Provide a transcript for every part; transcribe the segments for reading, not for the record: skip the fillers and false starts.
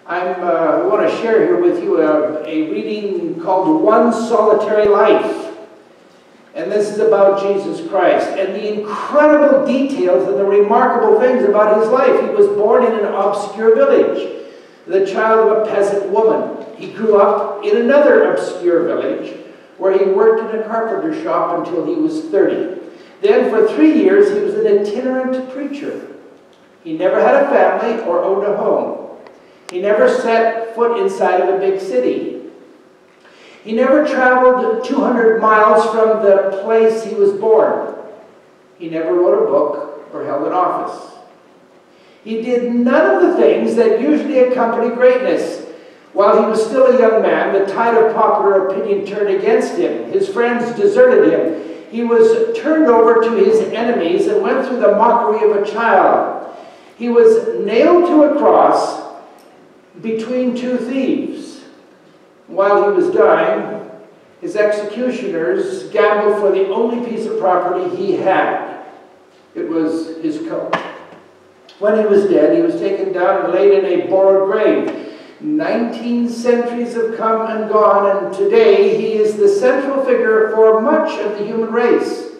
I want to share here with you a reading called One Solitary Life. And this is about Jesus Christ and the incredible details and the remarkable things about his life. He was born in an obscure village, the child of a peasant woman. He grew up in another obscure village where he worked in a carpenter shop until he was 30. Then for 3 years he was an itinerant preacher. He never had a family or owned a home. He never set foot inside of a big city. He never traveled 200 miles from the place he was born. He never wrote a book or held an office. He did none of the things that usually accompany greatness. While he was still a young man, the tide of popular opinion turned against him. His friends deserted him. He was turned over to his enemies and went through the mockery of a child. He was nailed to a cross between two thieves. While he was dying, his executioners gambled for the only piece of property he had. It was his coat. When he was dead, he was taken down and laid in a borrowed grave. 19 centuries have come and gone, and today he is the central figure for much of the human race.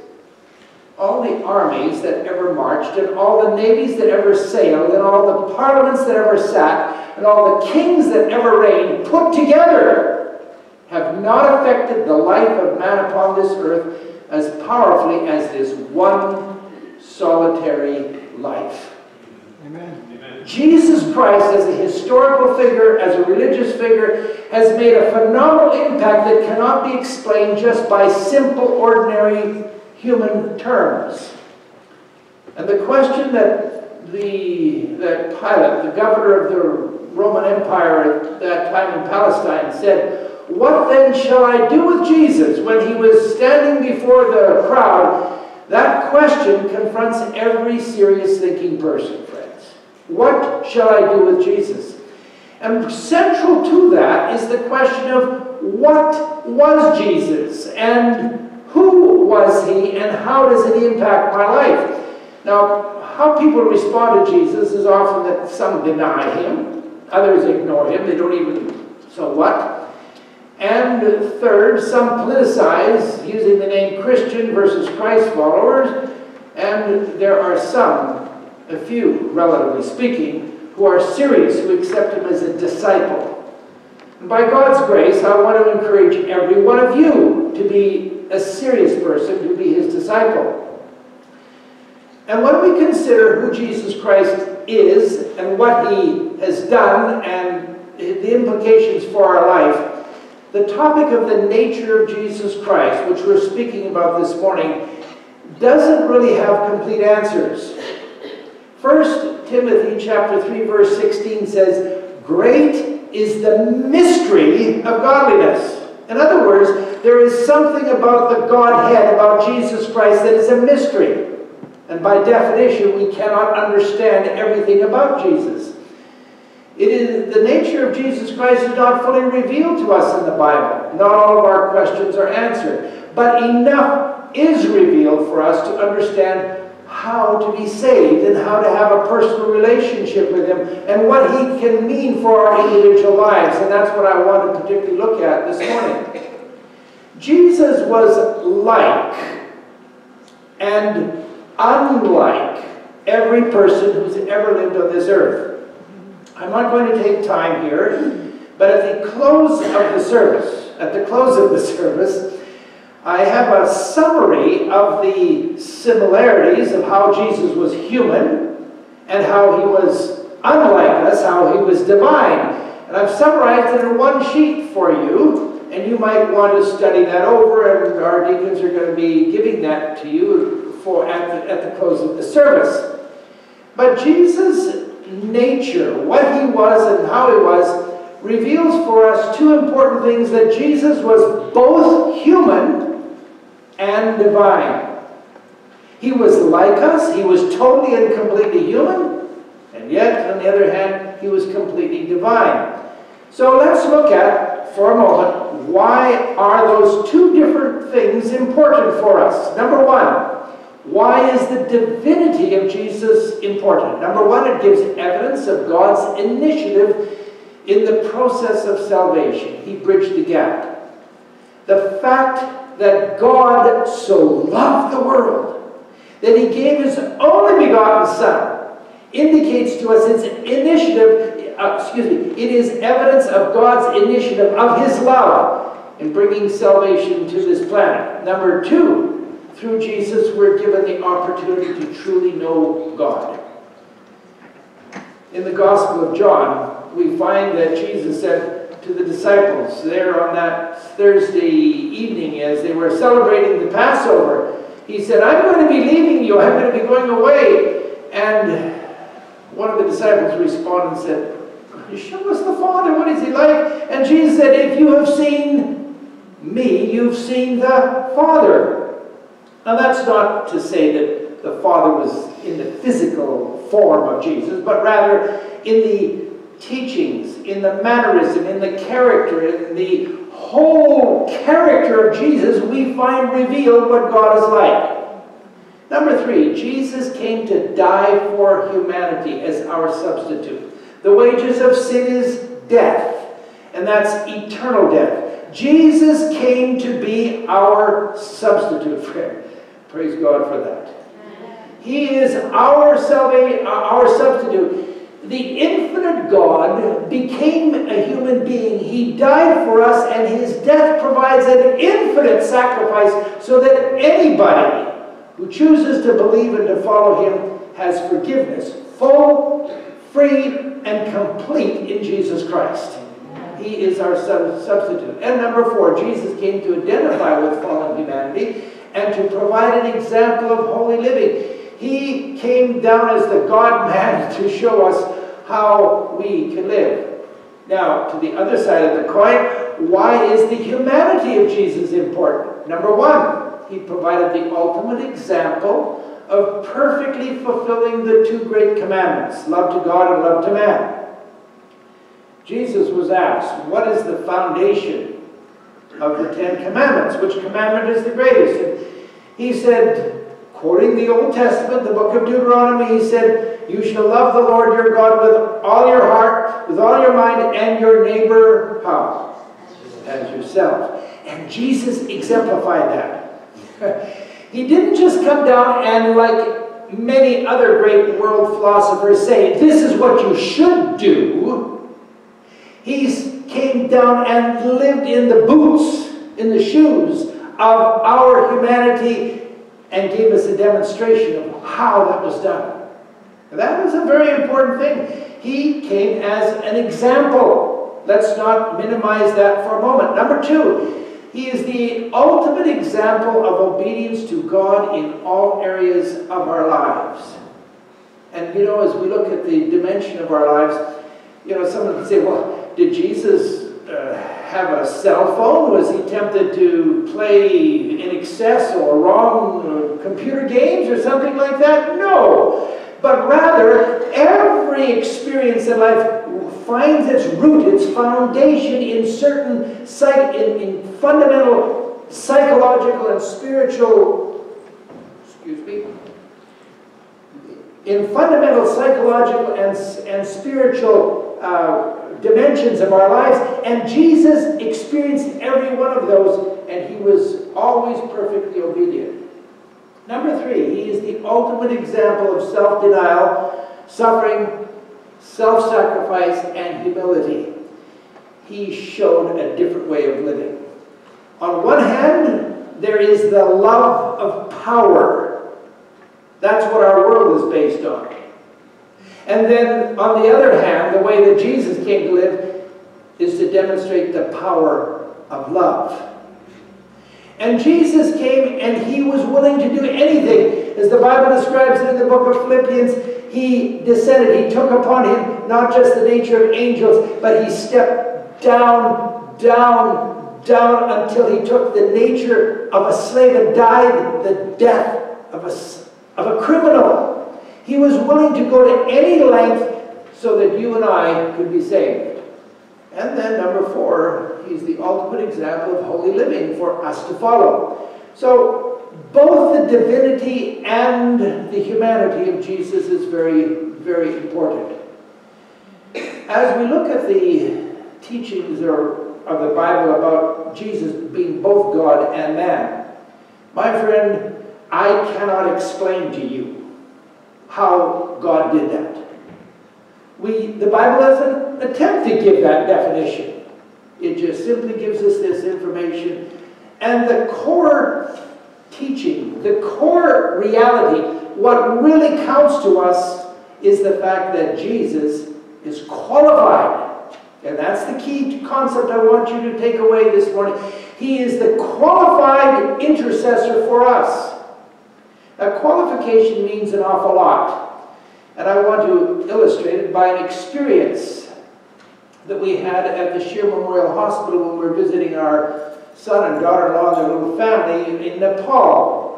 All the armies that ever marched, and all the navies that ever sailed, and all the parliaments that ever sat, and all the kings that ever reigned, put together, have not affected the life of man upon this earth as powerfully as this one solitary life. Amen. Jesus Christ, as a historical figure, as a religious figure, has made a phenomenal impact that cannot be explained just by simple, ordinary human terms. And the question that Pilate, the governor of the Roman Empire at that time in Palestine, said, "What then shall I do with Jesus?" when he was standing before the crowd, that question confronts every serious thinking person, friends. What shall I do with Jesus? And central to that is the question of what was Jesus, and who was he, and how does it impact my life? Now, how people respond to Jesus is often that some deny him, others ignore him, they don't even, so what? And third, some politicize using the name Christian versus Christ followers, and there are some, a few, relatively speaking, who are serious, who accept him as a disciple. And by God's grace, I want to encourage every one of you to be a serious person, to be his disciple. And when we consider who Jesus Christ is and what he has done and the implications for our life, the topic of the nature of Jesus Christ, which we're speaking about this morning, doesn't really have complete answers. 1 Timothy chapter 3, verse 16 says, "Great is the mystery of godliness." In other words, there is something about the Godhead, about Jesus Christ, that is a mystery. And by definition, we cannot understand everything about Jesus. It is the nature of Jesus Christ is not fully revealed to us in the Bible. Not all of our questions are answered. But enough is revealed for us to understand how to be saved and how to have a personal relationship with him and what he can mean for our individual lives. And that's what I want to particularly look at this morning. Jesus was like and unlike every person who's ever lived on this earth. I'm not going to take time here, but at the close of the service, I have a summary of the similarities of how Jesus was human and how he was unlike us, how he was divine. And I've summarized it in one sheet for you, and you might want to study that over, and our deacons are going to be giving that to you at the close of the service. But Jesus' nature, what he was and how he was, reveals for us two important things: that Jesus was both human and divine. He was like us, he was totally and completely human, and yet, on the other hand, he was completely divine. So let's look at, for a moment, why are those two different things important for us? Number one, why is the divinity of Jesus important? Number one, it gives evidence of God's initiative in the process of salvation. He bridged the gap. The fact that God so loved the world that he gave his only begotten Son indicates to us its initiative, it is evidence of God's initiative, of his love in bringing salvation to this planet. Number two, through Jesus we're given the opportunity to truly know God. In the Gospel of John, we find that Jesus said to the disciples there on that Thursday evening as they were celebrating the Passover, he said, I'm going to be leaving you, I'm going to be going away. And one of the disciples responded and said, show us the Father, what is he like? And Jesus said, if you have seen me, you've seen the Father. Now that's not to say that the Father was in the physical form of Jesus, but rather in the teachings, in the mannerism, in the character, in the whole character of Jesus, we find revealed what God is like. Number three, Jesus came to die for humanity as our substitute. The wages of sin is death, and that's eternal death. Jesus came to be our substitute, friend. Praise God for that. He is our salvation, our substitute. The infinite God became a human being. He died for us, and his death provides an infinite sacrifice so that anybody who chooses to believe and to follow him has forgiveness, full, free, and complete in Jesus Christ. He is our substitute. And number four, Jesus came to identify with fallen humanity and to provide an example of holy living. He came down as the God-man to show us how we can live. Now, to the other side of the coin, why is the humanity of Jesus important? Number one, he provided the ultimate example of perfectly fulfilling the two great commandments, love to God and love to man. Jesus was asked, what is the foundation of the Ten Commandments? Which commandment is the greatest? And he said, quoting the Old Testament, the book of Deuteronomy, he said, you shall love the Lord your God with all your heart, with all your mind, and your neighbor, how? As yourself. And Jesus exemplified that. He didn't just come down and, like many other great world philosophers say, this is what you should do. He came down and lived in the boots, in the shoes of our humanity and gave us a demonstration of how that was done. That was a very important thing. He came as an example. Let's not minimize that for a moment. Number two, he is the ultimate example of obedience to God in all areas of our lives. And you know, as we look at the dimension of our lives, you know, someone can say, well, did Jesus have a cell phone? Was he tempted to play in excess or wrong computer games or something like that? No. But rather, every experience in life finds its root, its foundation in certain in fundamental psychological and spiritual, in fundamental psychological and spiritual dimensions of our lives, and Jesus experienced every one of those, and he was always perfectly obedient. Number three, he is the ultimate example of self-denial, suffering, self-sacrifice, and humility. He showed a different way of living. On one hand, there is the love of power. That's what our world is based on. And then, on the other hand, the way that Jesus came to live is to demonstrate the power of love. And Jesus came and he was willing to do anything. As the Bible describes it in the book of Philippians, he descended, he took upon him not just the nature of angels, but he stepped down, down, down until he took the nature of a slave and died the death of a criminal. He was willing to go to any length so that you and I could be saved. And then number four, he's the ultimate example of holy living for us to follow. So both the divinity and the humanity of Jesus is very, very important. As we look at the teachings of the Bible about Jesus being both God and man, my friend, I cannot explain to you how God did that. The Bible doesn't attempt to give that definition. It just simply gives us this information. And the core teaching, the core reality, what really counts to us is the fact that Jesus is qualified. And that's the key concept I want you to take away this morning. He is the qualified intercessor for us. Now, qualification means an awful lot. And I want to illustrate it by an experience that we had at the Sheer Memorial Hospital when we were visiting our son and daughter-in-law and their little family in Nepal.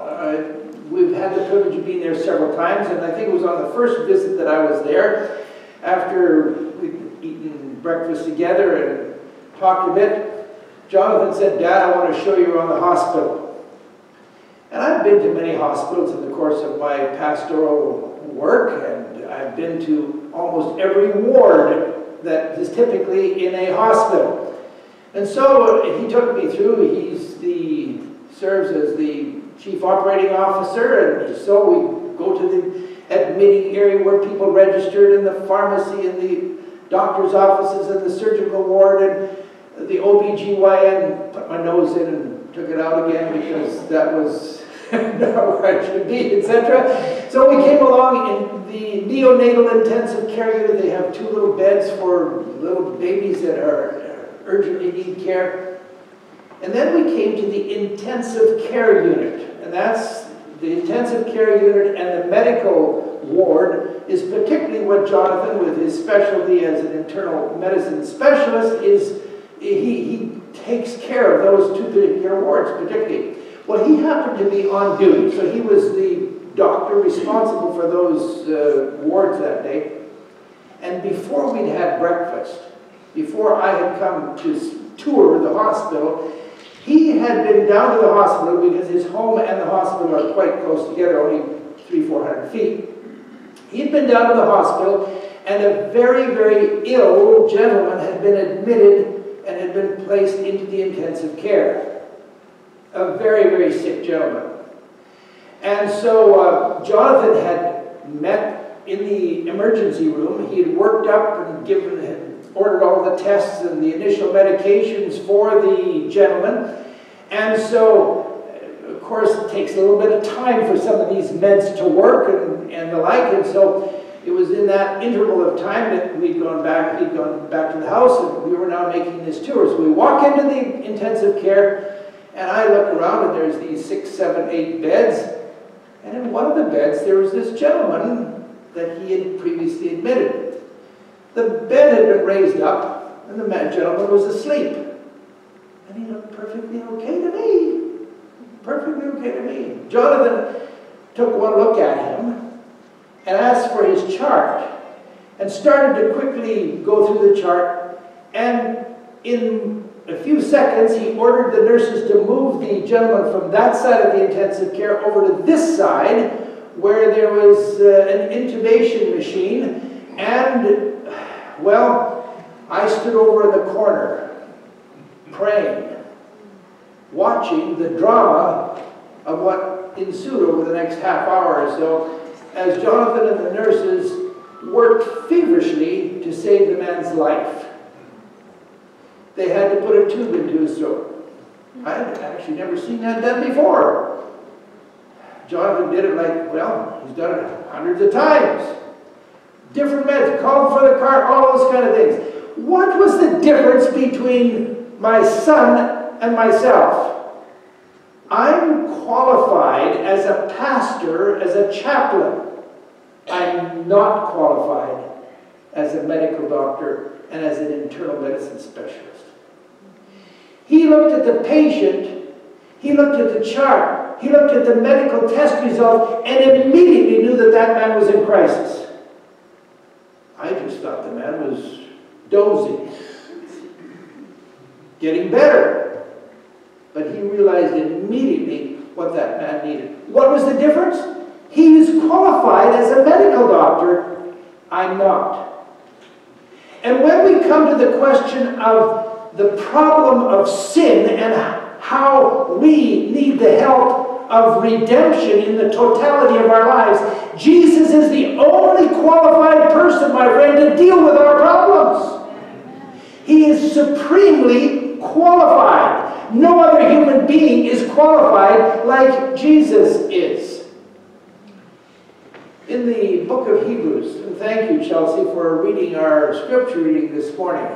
We've had the privilege of being there several times, and I think it was on the first visit that I was there. After we'd eaten breakfast together and talked a bit, Jonathan said, "Dad, I want to show you around the hospital." And I've been to many hospitals in the course of my pastoral work, and I've been to almost every ward that is typically in a hospital. And so he took me through. He serves as the chief operating officer, and so we go to the admitting area where people registered, in the pharmacy, in the doctor's offices, in the surgical ward, and the OBGYN. Put my nose in and took it out again because that was not where I should be, etc. So we came along in the neonatal intensive care unit. They have 2 little beds for little babies that urgently need care. And then we came to the intensive care unit. And that's the intensive care unit, and the medical ward is particularly what Jonathan, with his specialty as an internal medicine specialist, he takes care of those 2 particular wards particularly. Well, he happened to be on duty, so he was the doctor responsible for those wards that day. And before we'd had breakfast, before I had come to tour the hospital, he had been down to the hospital because his home and the hospital are quite close together, only 300-400 feet. He had been down to the hospital, and a very, very ill gentleman had been admitted and had been placed into the intensive care. A very, very sick gentleman. And so Jonathan had met in the emergency room. He had worked up and ordered all the tests and the initial medications for the gentleman. And so, of course, it takes a little bit of time for some of these meds to work and the like. And so it was in that interval of time that he'd gone back to the house, and we were now making this tour. So we walk into the intensive care, and I look around, and there's these 6, 7, 8 beds. And in one of the beds, there was this gentleman that he had previously admitted. The bed had been raised up, and the gentleman was asleep. And he looked perfectly okay to me. Perfectly okay to me. Jonathan took one look at him and asked for his chart and started to quickly go through the chart. And in a few seconds, he ordered the nurses to move the gentleman from that side of the intensive care over to this side, where there was an intubation machine. And, well, I stood over in the corner, praying, watching the drama of what ensued over the next half hour or so, as Jonathan and the nurses worked feverishly to save the man's life. They had to put a tube into his throat. I had actually never seen that done before. Jonathan did it like, well, he's done it hundreds of times. Different meds, called for the cart, all those kind of things. What was the difference between my son and myself? I'm qualified as a pastor, as a chaplain. I'm not qualified as a medical doctor and as an internal medicine specialist. He looked at the patient, he looked at the chart, he looked at the medical test result, and immediately knew that that man was in crisis. I just thought the man was dozing, getting better. But he realized immediately what that man needed. What was the difference? He is qualified as a medical doctor. I'm not. And when we come to the question of the problem of sin and how we need the help of redemption in the totality of our lives, Jesus is the only qualified person, my friend, to deal with our problems. He is supremely qualified. No other human being is qualified like Jesus is. In the book of Hebrews, and thank you, Chelsea, for reading our scripture reading this morning,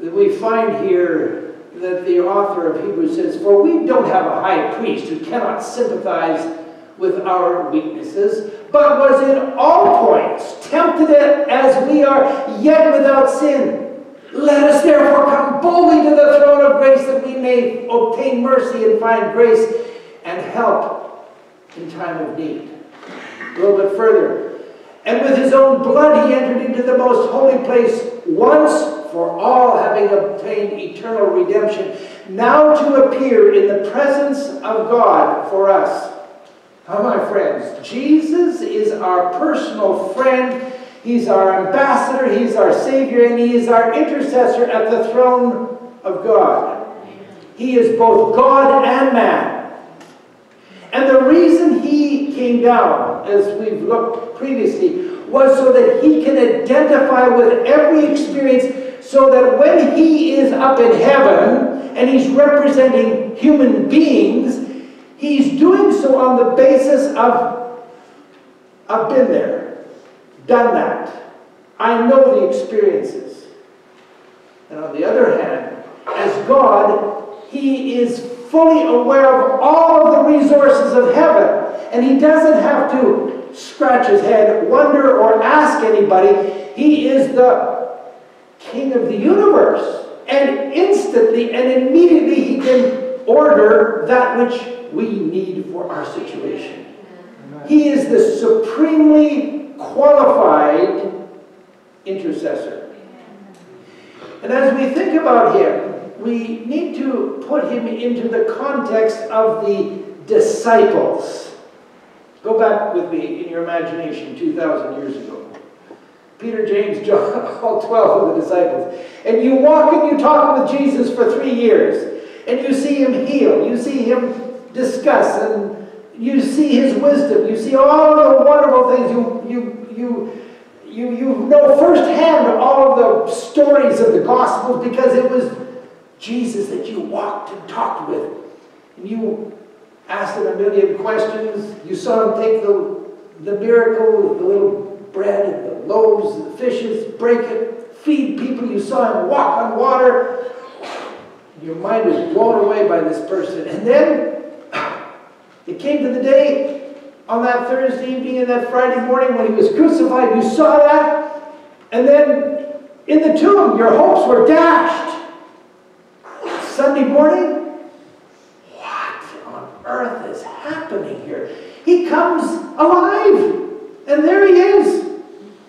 we find here that the author of Hebrews says, "For we don't have a high priest who cannot sympathize with our weaknesses, but was in all points tempted as we are, yet without sin. Let us therefore come boldly to the throne of grace, that we may obtain mercy and find grace and help in time of need." A little bit further. "And with his own blood he entered into the most holy place once for all, having obtained eternal redemption, now to appear in the presence of God for us." Oh, my friends, Jesus is our personal friend. He's our ambassador, he's our Savior, and he is our intercessor at the throne of God. He is both God and man. And the reason he came down, as we've looked previously, was so that he can identify with every experience, so that when he is up in heaven and he's representing human beings, he's doing so on the basis of, "I've been there, done that. I know the experiences." And on the other hand, as God, he is fully aware of all of the resources of heaven. And he doesn't have to scratch his head, wonder, or ask anybody. He is the King of the universe. And instantly and immediately he can order that which we need for our situation. He is the supremely qualified intercessor. And as we think about him, we need to put him into the context of the disciples. Go back with me in your imagination 2,000 years ago. Peter, James, John, all 12 of the disciples. And you walk and you talk with Jesus for 3 years. And you see him heal. You see him discuss. And you see his wisdom. You see all the wonderful things. You know firsthand all of the stories of the Gospels, because it was Jesus that you walked and talked with. And you asked him a million questions. You saw him take the miracle, the little bread and the loaves and the fishes, break it, feed people. You saw him walk on water. Your mind was blown away by this person. And then it came to the day on that Thursday evening and that Friday morning when he was crucified. You saw that. And then in the tomb, your hopes were dashed. Sunday morning, what on earth is happening here? He comes alive. And there he is.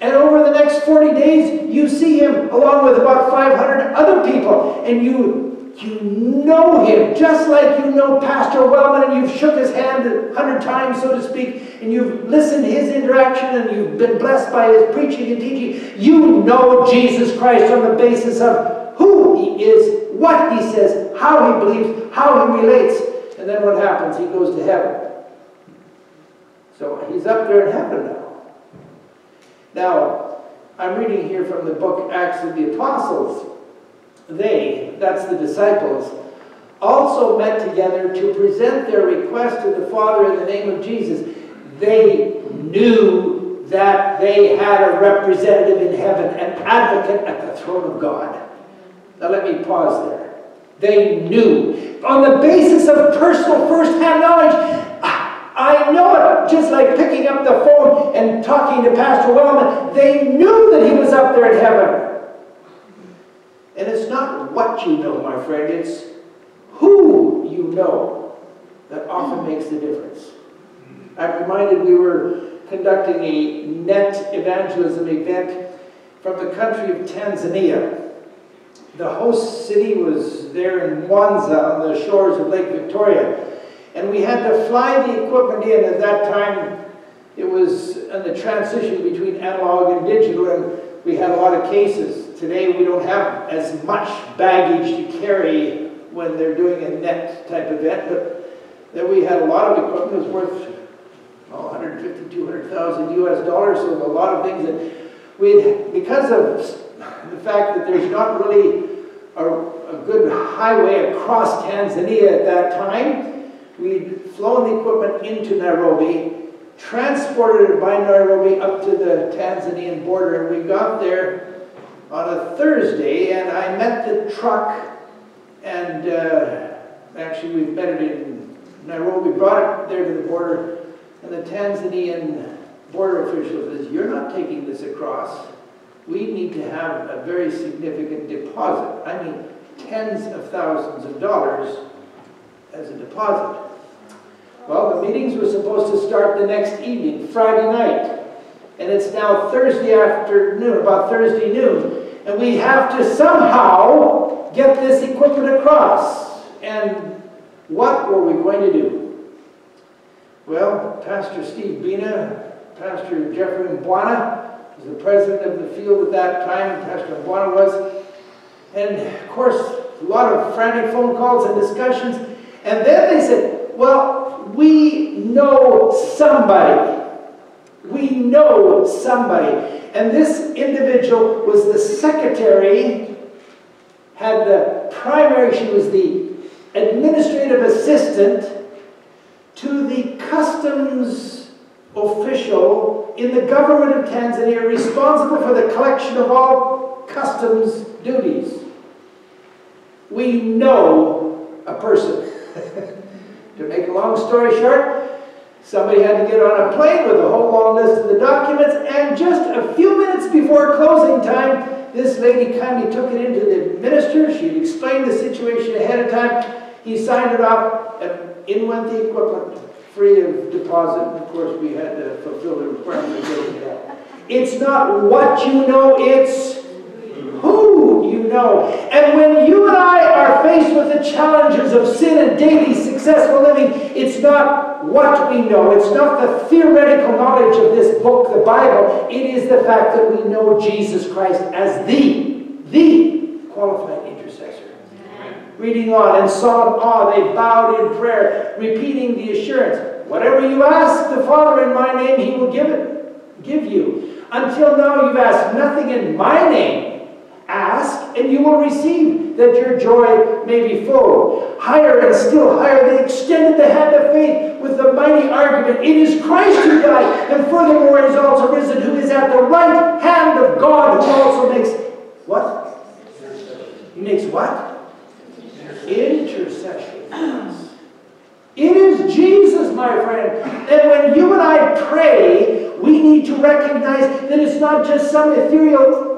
And over the next 40 days, you see him along with about 500 other people. And you know him just like you know Pastor Wellman, and you've shook his hand 100 times, so to speak, and you've listened to his interaction, and you've been blessed by his preaching and teaching. You know Jesus Christ on the basis of who he is, what he says, how he believes, how he relates. And then what happens? He goes to heaven. So he's up there in heaven now. Now, I'm reading here from the book Acts of the Apostles. They, that's the disciples, also met together to present their request to the Father in the name of Jesus. They knew that they had a representative in heaven, an advocate at the throne of God. Now let me pause there. They knew. On the basis of personal first-hand knowledge, I know it, just like picking up the phone and talking to Pastor Wellman. They knew that he was up there in heaven. And it's not what you know, my friend, it's who you know that often makes the difference. I'm reminded we were conducting a net evangelism event from the country of Tanzania. The host city was there in Mwanza on the shores of Lake Victoria. And we had to fly the equipment in. At that time, it was in the transition between analog and digital. And we had a lot of cases. Today we don't have as much baggage to carry when they're doing a net type event, but then we had a lot of equipment that was worth 150, 200,000 US dollars, so a lot of things that because of the fact that there's not really a good highway across Tanzania at that time, we'd flown the equipment into Nairobi, transported it by Nairobi up to the Tanzanian border, and we got there on a Thursday, and I met the truck, and actually we met it in Nairobi, brought it there to the border, and the Tanzanian border official says, "You're not taking this across. We need to have a very significant deposit." I mean, tens of thousands of dollars as a deposit. Well, the meetings were supposed to start the next evening, Friday night. And it's now Thursday afternoon, about Thursday noon. And we have to somehow get this equipment across. And what were we going to do? Well, Pastor Steve Bina, Pastor Jeffrey Mbwana was the president of the field at that time, Pastor Mbwana was. And of course, a lot of frantic phone calls and discussions. And then they said, well, we know somebody. We know somebody. And this individual was the secretary, had the primary, she was the administrative assistant to the customs official in the government of Tanzania, responsible for the collection of all customs duties. We know a person. To make a long story short, somebody had to get on a plane with a whole long list of the documents, and just a few minutes before closing time, this lady kindly took it into the minister. She'd explained the situation ahead of time. He signed it off, and in went the equipment, free of deposit. And of course, we had to fulfill the requirement of getting it out. It's not what you know, it's who you know. And when you and I are faced with the challenges of sin and daily successful living, it's not what we know. It's not the theoretical knowledge of this book, the Bible. It is the fact that we know Jesus Christ as the qualified intercessor. Reading on, in solemn awe, they bowed in prayer, repeating the assurance, whatever you ask the Father in my name, he will give you. Until now you've asked nothing in my name. Ask, and you will receive, that your joy may be full. Higher and still higher, they extended the hand of faith with the mighty argument, it is Christ who died, and furthermore is also risen, who is at the right hand of God, who also makes, what? He makes what? Intercession. It is Jesus, my friend. And when you and I pray, we need to recognize that it's not just some ethereal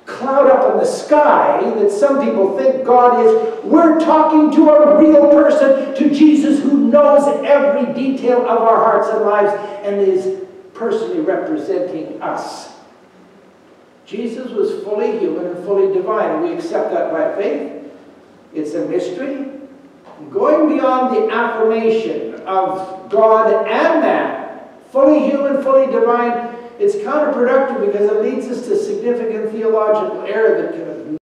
cloud up in the sky that some people think God is. We're talking to a real person, to Jesus, who knows every detail of our hearts and lives and is personally representing us. Jesus was fully human and fully divine, and we accept that by faith. It's a mystery. Going beyond the affirmation of God and man, fully human, fully divine, it's counterproductive because it leads us to significant theological error that can